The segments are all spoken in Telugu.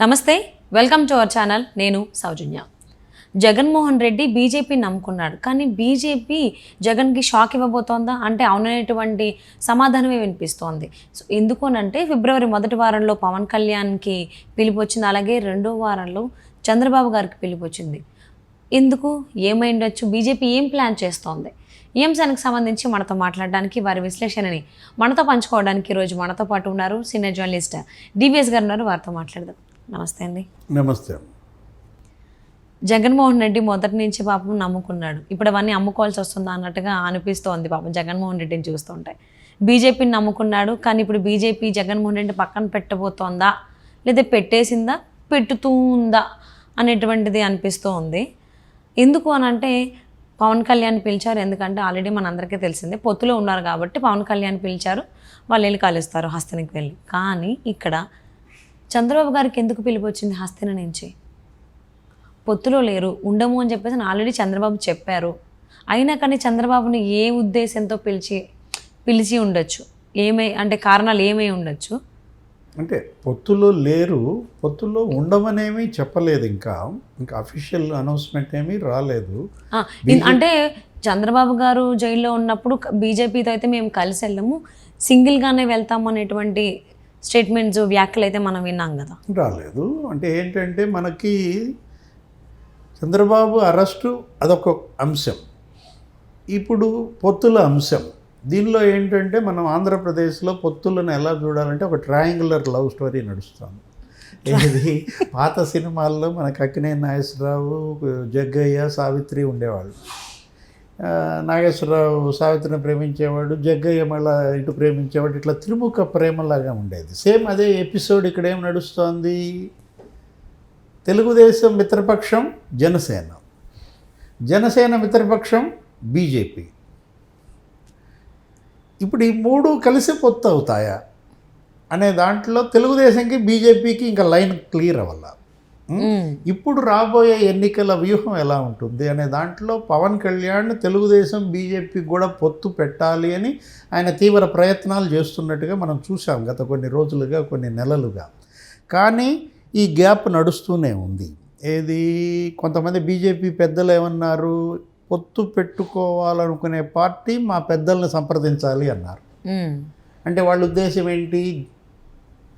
నమస్తే, వెల్కమ్ టు అవర్ ఛానల్. నేను సౌజన్య. జగన్మోహన్ రెడ్డి బీజేపీ నమ్ముకున్నాడు, కానీ బీజేపీ జగన్కి షాక్ ఇవ్వబోతోందా అంటే అవుననేటువంటి సమాధానమే వినిపిస్తోంది. సో ఎందుకోనంటే ఫిబ్రవరి మొదటి వారంలో పవన్ కళ్యాణ్కి పిలుపు వచ్చింది, అలాగే రెండో వారంలో చంద్రబాబు గారికి పిలుపు వచ్చింది. ఎందుకు, ఏమైండొచ్చు, బీజేపీ ఏం ప్లాన్ చేస్తోంది, ఈ అంశానికి సంబంధించి మనతో మాట్లాడడానికి, వారి విశ్లేషణని మనతో పంచుకోవడానికి ఈరోజు మనతో పాటు ఉన్నారు సీనియర్ జర్నలిస్ట్ డివిఎస్ గారు ఉన్నారు. వారితో మాట్లాడదాం. నమస్తే అండి. నమస్తే. జగన్మోహన్ రెడ్డి మొదటి నుంచి పాపం నమ్ముకున్నాడు, ఇప్పుడు అవన్నీ అమ్ముకోవాల్సి వస్తుందా అన్నట్టుగా అనిపిస్తోంది పాపం జగన్మోహన్ రెడ్డిని చూస్తుంటే. బీజేపీని నమ్ముకున్నాడు, కానీ ఇప్పుడు బీజేపీ జగన్మోహన్ రెడ్డి పక్కన పెట్టబోతోందా, లేదా పెట్టేసిందా, పెట్టుతూ ఉందా అనేటువంటిది అనిపిస్తూ ఉంది. ఎందుకు అని అంటే పవన్ కళ్యాణ్ పిలిచారు, ఎందుకంటే ఆల్రెడీ మనందరికీ తెలిసిందే పొత్తులో ఉన్నారు కాబట్టి పవన్ కళ్యాణ్ పిలిచారు, వాళ్ళు వెళ్ళి కలుస్తారు హస్తినికి వెళ్ళి. కానీ ఇక్కడ చంద్రబాబు గారికి ఎందుకు పిలుపు వచ్చింది హస్తిన నుంచి? పొత్తులో లేరు, ఉండము అని చెప్పేసి ఆల్రెడీ చంద్రబాబు చెప్పారు. అయినా కానీ చంద్రబాబుని ఏ ఉద్దేశంతో పిలిచి ఉండొచ్చు, అంటే కారణాలు ఏమై ఉండొచ్చు? అంటే పొత్తులో లేరు, పొత్తులో ఉండమనేమి చెప్పలేదు, ఇంకా అఫీషియల్ అనౌన్స్మెంట్ ఏమీ రాలేదు. అంటే చంద్రబాబు గారు జైల్లో ఉన్నప్పుడు బీజేపీతో అయితే మేము కలిసి వెళ్ళము, సింగిల్గానే వెళ్తాము అనేటువంటి స్టేట్మెంట్స్, వ్యాఖ్యలు అయితే మనం విన్నాం కదా. రాలేదు. అంటే ఏంటంటే మనకి చంద్రబాబు అరెస్టు అదొక అంశం, ఇప్పుడు పొత్తుల అంశం. దీనిలో ఏంటంటే మనం ఆంధ్రప్రదేశ్లో పొత్తులను ఎలా చూడాలంటే ఒక ట్రయాంగులర్ లవ్ స్టోరీ నడుస్తుంది. ఇది పాత సినిమాల్లో మనకు అక్కినేని నాగేశ్వరరావు, జగ్గయ్య, సావిత్రి ఉండేవాళ్ళు. నాగేశ్వరరావు సావిత్రిని ప్రేమించేవాడు, జగ్గయ్య మళ్ళీ ఇటు ప్రేమించేవాడు, ఇట్లా త్రిముఖ ప్రేమలాగా ఉండేది. సేమ్ అదే ఎపిసోడ్ ఇక్కడ ఏం నడుస్తోంది? తెలుగుదేశం మిత్రపక్షం జనసేన, జనసేన మిత్రపక్షం బీజేపీ. ఇప్పుడు ఈ మూడు కలిసి పొత్తు అవుతాయా అనే దాంట్లో తెలుగుదేశంకి బీజేపీకి ఇంకా లైన్ క్లియర్ అవ్వాల. ఇప్పుడు రాబోయే ఎన్నికల వ్యూహం ఎలా ఉంటుంది అనే దాంట్లో పవన్ కళ్యాణ్ తెలుగుదేశం బీజేపీకి కూడా పొత్తు పెట్టాలి అని ఆయన తీవ్ర ప్రయత్నాలు చేస్తున్నట్టుగా మనం చూసాం గత కొన్ని రోజులుగా, కొన్ని నెలలుగా. కానీ ఈ గ్యాప్ నడుస్తూనే ఉంది. ఏది, కొంతమంది బీజేపీ పెద్దలు ఏమన్నారు, పొత్తు పెట్టుకోవాలనుకునే పార్టీ మా పెద్దల్ని సంప్రదించాలి అన్నారు. అంటే వాళ్ళ ఉద్దేశం ఏంటి?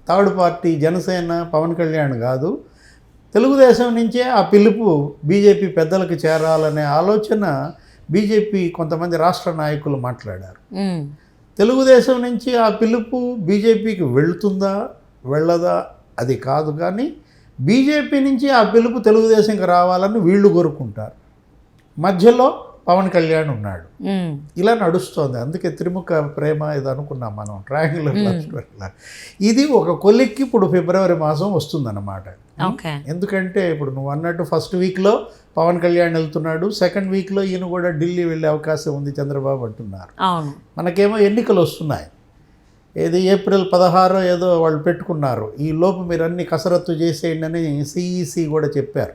థర్డ్ పార్టీ జనసేన, పవన్ కళ్యాణ్ కాదు, తెలుగుదేశం నుంచే ఆ పిలుపు బీజేపీ పెద్దలకు చేరాలనే ఆలోచన బీజేపీ కొంతమంది రాష్ట్ర నాయకులు మాట్లాడారు. తెలుగుదేశం నుంచి ఆ పిలుపు బీజేపీకి వెళుతుందా వెళ్ళదా అది కాదు, కానీ బీజేపీ నుంచి ఆ పిలుపు తెలుగుదేశంకి రావాలని వీళ్ళు కోరుకుంటారు. మధ్యలో పవన్ కళ్యాణ్ ఉన్నాడు. ఇలా నడుస్తోంది. అందుకే త్రిముఖ ప్రేమ ఇది అనుకున్నాం మనం, ట్రయాంగులర్ లవ్ స్టోరీ. ఇది ఒక కొలిక్కి ఇప్పుడు ఫిబ్రవరి మాసం వస్తుందన్నమాట. ఎందుకంటే ఇప్పుడు నువ్వు అన్నట్టు ఫస్ట్ వీక్లో పవన్ కళ్యాణ్ వెళ్తున్నాడు, సెకండ్ వీక్లో ఈయన కూడా ఢిల్లీ వెళ్ళే అవకాశం ఉంది చంద్రబాబు అంటున్నారు. మనకేమో ఎన్నికలు వస్తున్నాయి. ఏది ఏప్రిల్ 16 ఏదో వాళ్ళు పెట్టుకున్నారు, ఈ లోపు మీరు అన్ని కసరత్తు చేసేయండి అని సిఈసి కూడా చెప్పారు.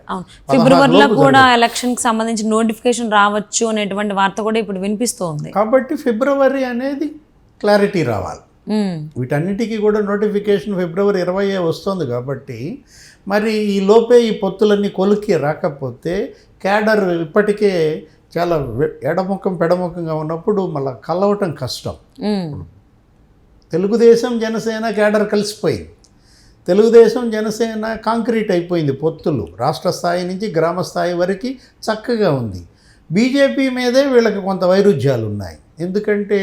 ఫిబ్రవరిలో కూడా ఎలక్షన్కి సంబంధించి నోటిఫికేషన్ రావచ్చు అనేటువంటి వార్త కూడా ఇప్పుడు వినిపిస్తోంది. కాబట్టి ఫిబ్రవరి అనేది క్లారిటీ రావాలి. వీటన్నిటికీ కూడా నోటిఫికేషన్ ఫిబ్రవరి 20 వస్తుంది. కాబట్టి మరి ఈ లోపే ఈ పొత్తులన్నీ కొలికి రాకపోతే క్యాడర్ ఇప్పటికే చాలా ఎడముఖం పెడముఖంగా ఉన్నప్పుడు మళ్ళీ కలవటం కష్టం. తెలుగుదేశం జనసేన క్యాడర్ కలిసిపోయింది, తెలుగుదేశం జనసేన కాంక్రీట్ అయిపోయింది పొత్తులు, రాష్ట్ర స్థాయి నుంచి గ్రామ స్థాయి వరకు చక్కగా ఉంది. బీజేపీ మీదే వీళ్ళకి కొంత వైరుధ్యాలు ఉన్నాయి. ఎందుకంటే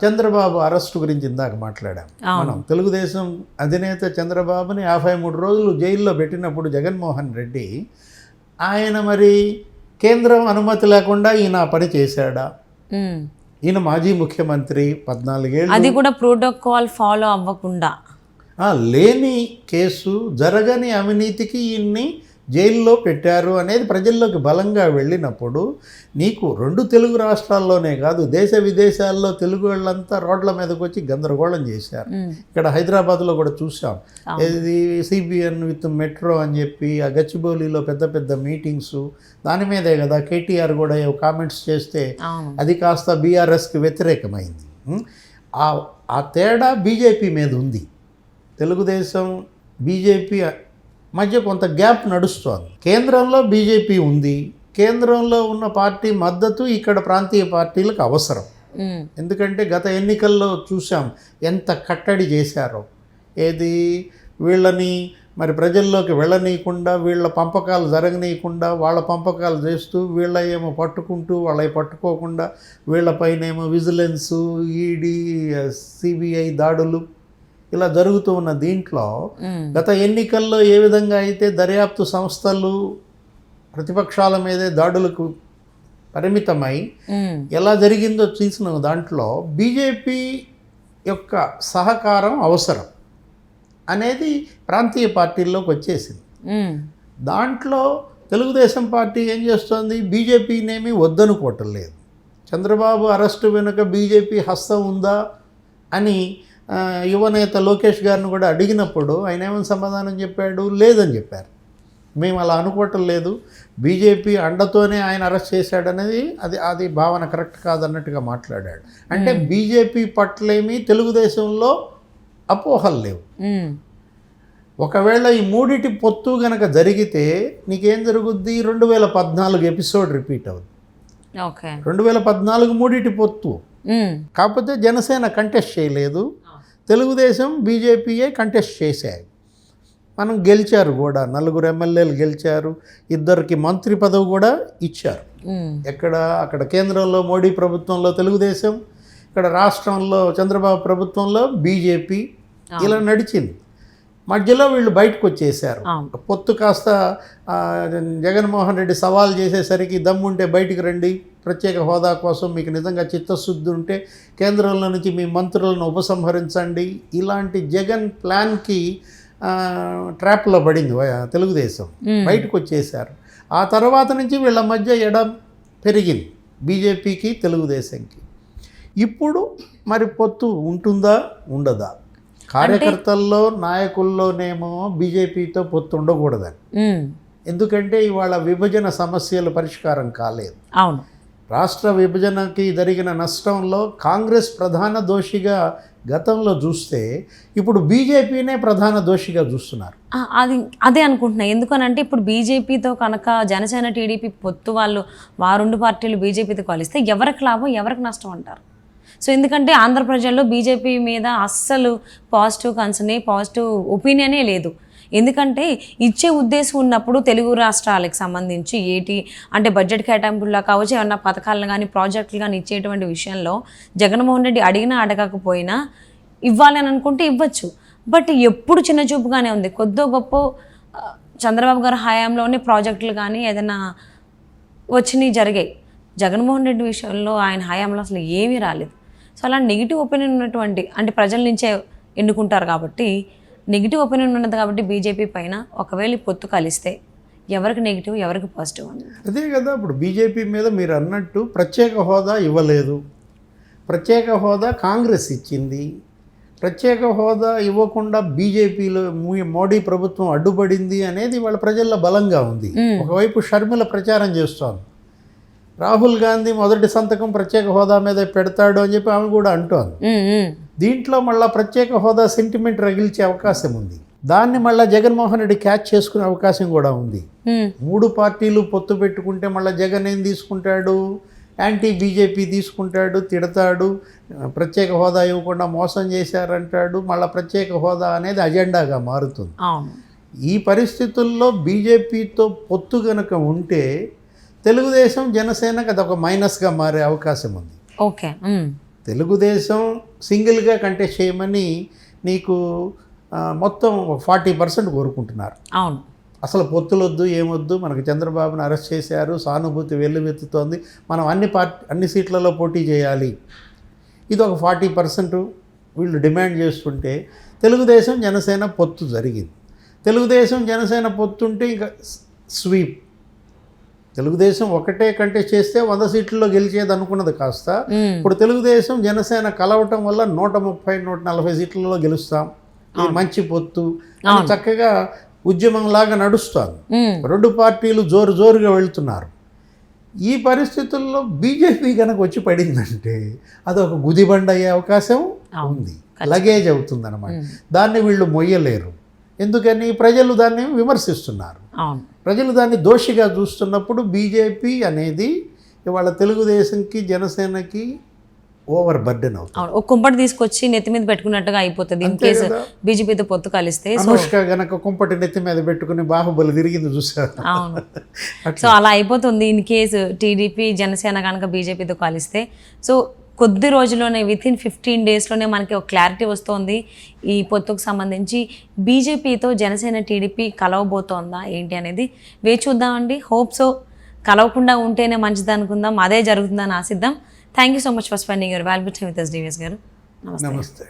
చంద్రబాబు అరెస్టు గురించి ఇందాక మాట్లాడాం మనం. తెలుగుదేశం అధినేత చంద్రబాబుని 53 రోజులు జైల్లో పెట్టినప్పుడు జగన్మోహన్ రెడ్డి ఆయన మరి కేంద్రం అనుమతి లేకుండా ఈయన పని చేశాడా? ఈయన మాజీ ముఖ్యమంత్రి, 14 ఏళ్ళు, అది కూడా ప్రోటోకాల్ ఫాలో అవ్వకుండా, లేని కేసు, జరగని అవినీతికి ఈయన్ని జైల్లో పెట్టారు అనేది ప్రజల్లోకి బలంగా వెళ్ళినప్పుడు నీకు 2 తెలుగు రాష్ట్రాల్లోనే కాదు దేశ విదేశాల్లో తెలుగు వాళ్ళంతా రోడ్ల మీదకి వచ్చి గందరగోళం చేశారు. ఇక్కడ హైదరాబాద్లో కూడా చూసాం, ఇది సిబిఎన్ విత్ మెట్రో అని చెప్పి ఆ గచ్చిబౌలిలో పెద్ద పెద్ద మీటింగ్స్, దాని మీదే కదా కేటీఆర్ కూడా కామెంట్స్ చేస్తే అది కాస్త బీఆర్ఎస్కి వ్యతిరేకమైంది. ఆ తేడా బీజేపీ మీద ఉంది. తెలుగుదేశం బీజేపీ మధ్య కొంత గ్యాప్ నడుస్తోంది. కేంద్రంలో బీజేపీ ఉంది, కేంద్రంలో ఉన్న పార్టీ మద్దతు ఇక్కడ ప్రాంతీయ పార్టీలకు అవసరం. ఎందుకంటే గత ఎన్నికల్లో చూసాం ఎంత కట్టడి చేశారో. ఏది వీళ్ళని మరి ప్రజల్లోకి వెళ్ళనీయకుండా, వీళ్ళ పంపకాలు జరగనీయకుండా, వాళ్ళ పంపకాలు చేస్తూ వీళ్ళ ఏమో పట్టుకుంటూ వాళ్ళవి పట్టుకోకుండా, వీళ్ళపైనేమో విజిలెన్సు, ఈడీ, సిబిఐ దాడులు ఇలా జరుగుతూ ఉన్న దీంట్లో గత ఎన్నికల్లో ఏ విధంగా అయితే దర్యాప్తు సంస్థలు ప్రతిపక్షాల మీదే దాడులకు పరిమితమై ఎలా జరిగిందో చూసిన దాంట్లో బీజేపీ యొక్క సహకారం అవసరం అనేది ప్రాంతీయ పార్టీల్లోకి వచ్చేసింది. దాంట్లో తెలుగుదేశం పార్టీ ఏం చేస్తోంది, బీజేపీనేమి వద్దనుకోవటం లేదు. చంద్రబాబు అరెస్టు వెనుక బీజేపీ హస్తం ఉందా అని యువనేత లోకేష్ గారిని కూడా అడిగినప్పుడు ఆయన ఏమని సమాధానం చెప్పాడు, లేదని చెప్పారు. మేము అలా అనుకోవటం లేదు, బీజేపీ అండతోనే ఆయన అరెస్ట్ చేశాడనేది అది భావన కరెక్ట్ కాదన్నట్టుగా మాట్లాడాడు. అంటే బీజేపీ పట్లేమీ తెలుగుదేశంలో అపోహలు లేవు. ఒకవేళ ఈ మూడిటి పొత్తు గనక జరిగితే నీకేం జరుగుద్ది, 2014 ఎపిసోడ్ రిపీట్ అవుద్ది. 2014 మూడిటి పొత్తు. కాకపోతే జనసేన కంటెస్ట్ చేయలేదు, తెలుగుదేశం బీజేపీయే కంటెస్ట్ చేశాయి. మనం గెలిచారు కూడా, 4 ఎమ్మెల్యేలు గెలిచారు, 2 మంత్రి పదవి కూడా ఇచ్చారు. అక్కడ కేంద్రంలో మోడీ ప్రభుత్వంలో తెలుగుదేశం, ఇక్కడ రాష్ట్రంలో చంద్రబాబు ప్రభుత్వంలో బీజేపీ, ఇలా నడిచింది. మధ్యలో వీళ్ళు బయటకు వచ్చేసారు. పొత్తు కాస్త జగన్మోహన్ రెడ్డి సవాల్ చేసేసరికి దమ్ముంటే బయటికి రండి, ప్రత్యేక హోదా కోసం మీకు నిజంగా చిత్తశుద్ధి ఉంటే కేంద్రంలో నుంచి మీ మంత్రులను ఉపసంహరించండి, ఇలాంటి జగన్ ప్లాన్కి ట్రాప్లో పడింది తెలుగుదేశం, బయటకు వచ్చేసారు. ఆ తర్వాత నుంచి వీళ్ళ మధ్య ఎడం పెరిగింది బీజేపీకి తెలుగుదేశంకి. ఇప్పుడు మరి పొత్తు ఉంటుందా ఉండదా, కార్యకర్తల్లో నాయకుల్లోనేమో బీజేపీతో పొత్తు ఉండకూడదని. ఎందుకంటే ఇవాళ విభజన సమస్యలు పరిష్కారం కాలేదు. అవును, రాష్ట్ర విభజనకి జరిగిన నష్టంలో కాంగ్రెస్ ప్రధాన దోషిగా గతంలో చూస్తే ఇప్పుడు బీజేపీనే ప్రధాన దోషిగా చూస్తున్నారు. అదే అనుకుంటున్నా. ఎందుకనంటే ఇప్పుడు బీజేపీతో కనుక జనసేన టీడీపీ పొత్తు వారు 2 పార్టీలు బీజేపీతో కలిస్తే ఎవరికి లాభం ఎవరికి నష్టం అంటారు. సో ఎందుకంటే ఆంధ్ర ప్రజల్లో బీజేపీ మీద అస్సలు పాజిటివ్ కన్సర్న్, పాజిటివ్ ఒపీనియనే లేదు. ఎందుకంటే ఇచ్చే ఉద్దేశం ఉన్నప్పుడు తెలుగు రాష్ట్రాలకు సంబంధించి అంటే బడ్జెట్ కేటాయింపుల్లో కావచ్చు, ఏమన్నా పథకాలను కానీ ప్రాజెక్టులు కానీ ఇచ్చేటువంటి విషయంలో జగన్మోహన్ రెడ్డి అడిగినా అడగకపోయినా ఇవ్వాలి అని అనుకుంటే ఇవ్వచ్చు. బట్ ఎప్పుడు చిన్న చూపుగానే ఉంది. కొద్దో గొప్ప చంద్రబాబు గారి హయాంలోనే ప్రాజెక్టులు కానీ ఏదైనా వచ్చినాయి జరిగాయి. జగన్మోహన్ రెడ్డి విషయంలో ఆయన హయాంలో అసలు ఏమీ రాలేదు. సో అలా నెగిటివ్ ఒపీనియన్ ఉన్నటువంటి, అంటే ప్రజల నుంచే ఎన్నుకుంటారు కాబట్టి నెగిటివ్ ఒపీనియన్ ఉన్నది కాబట్టి బీజేపీ పైన ఒకవేళ పొత్తు కలిస్తే ఎవరికి నెగిటివ్ ఎవరికి పాజిటివ్ అని. అదే కదా ఇప్పుడు బీజేపీ మీద మీరు అన్నట్టు ప్రత్యేక హోదా ఇవ్వలేదు, ప్రత్యేక హోదా కాంగ్రెస్ ఇచ్చింది. ప్రత్యేక హోదా ఇవ్వకుండా బీజేపీలో మోడీ ప్రభుత్వం అడ్డుపడింది అనేది వాళ్ళ ప్రజల్లో బలంగా ఉంది. ఒకవైపు షర్మిల ప్రచారం చేస్తోంది, రాహుల్ గాంధీ మొదటి సంతకం ప్రత్యేక హోదా మీద పెడతాడు అని చెప్పి ఆమె కూడా అంటోంది. దీంట్లో మళ్ళీ ప్రత్యేక హోదా సెంటిమెంట్ రగిల్చే అవకాశం ఉంది. దాన్ని మళ్ళీ జగన్మోహన్ రెడ్డి క్యాచ్ చేసుకునే అవకాశం కూడా ఉంది. 3 పార్టీలు పొత్తు పెట్టుకుంటే మళ్ళీ జగన్ ఏం తీసుకుంటాడు, యాంటీ బీజేపీ తీసుకుంటాడు, తిడతాడు, ప్రత్యేక హోదా ఇవ్వకుండా మోసం చేశారంటాడు. మళ్ళీ ప్రత్యేక హోదా అనేది అజెండాగా మారుతుంది. ఈ పరిస్థితుల్లో బీజేపీతో పొత్తు కనుక ఉంటే తెలుగుదేశం జనసేనకు అదొక మైనస్గా మారే అవకాశం ఉంది. ఓకే, తెలుగుదేశం సింగిల్గా కంటెస్ట్ చేయమని నీకు మొత్తం 40% కోరుకుంటున్నారు. అవును, అసలు పొత్తులొద్దు ఏమొద్దు, మనకు చంద్రబాబుని అరెస్ట్ చేశారు, సానుభూతి వెల్లువెత్తుతోంది, మనం అన్ని సీట్లలో పోటీ చేయాలి, ఇది ఒక 40% వీళ్ళు డిమాండ్ చేస్తుంటే తెలుగుదేశం జనసేన పొత్తు జరిగింది. తెలుగుదేశం జనసేన పొత్తుంటే ఇంకా స్వీప్. తెలుగుదేశం ఒకటే కంటెస్ట్ చేస్తే 100 సీట్లలో గెలిచేది అనుకున్నది కాస్త ఇప్పుడు తెలుగుదేశం జనసేన కలవటం వల్ల 130-140 సీట్లలో గెలుస్తాం, ఇది మంచి పొత్తు అని చక్కగా ఉద్యమంలాగా నడుస్తుంది. 2 పార్టీలు జోరుగా వెళ్తున్నారు. ఈ పరిస్థితుల్లో బీజేపీ కనుక వచ్చి పడిందంటే అదొక గుదిబండ అయ్యే అవకాశం ఉంది, లగేజ్ అవుతుంది అన్నమాట. దాన్ని వీళ్ళు మొయ్యలేరు. ఎందుకని ప్రజలు దాన్ని విమర్శిస్తున్నారు. అవును. ప్రజలు దాన్ని దోషిగా చూస్తున్నప్పుడు బీజేపీ అనేది ఇవాళ తెలుగుదేశంకి జనసేనకి ఓవర్ బర్డెన్ అవుతుంది. అవును, ఒక కుంపటి తీసుకొచ్చి నెత్తి మీద పెట్టుకున్నట్టుగా అయిపోతుంది ఇన్ అంతే కేసు కదా. బీజేపీతో పొత్తు కలిస్తే. సో అనుష్క గనక కుంపటి నెత్తి మీద పెట్టుకుని బాహుబలి తిరిగింది చూసారు. అవును, సో అలా అయిపోతుంది ఇన్ కేసు టీడీపీ జనసేన కనుక బీజేపీతో కలిస్తే. సో కొద్ది రోజుల్లోనే వితిన్ 15 డేస్లోనే మనకి ఒక క్లారిటీ వస్తుంది ఈ పొత్తుకు సంబంధించి. బీజేపీతో జనసేన టీడీపీ కలవబోతోందా ఏంటి అనేది వేచి చూద్దామండి. హోప్స్ కలవకుండా ఉంటేనే మంచిది అనుకుందాం, అదే జరుగుతుందని ఆశిద్దాం. Thank you so much for spending your valuable time with us, DVS గారు. నమస్తే. నమస్తే.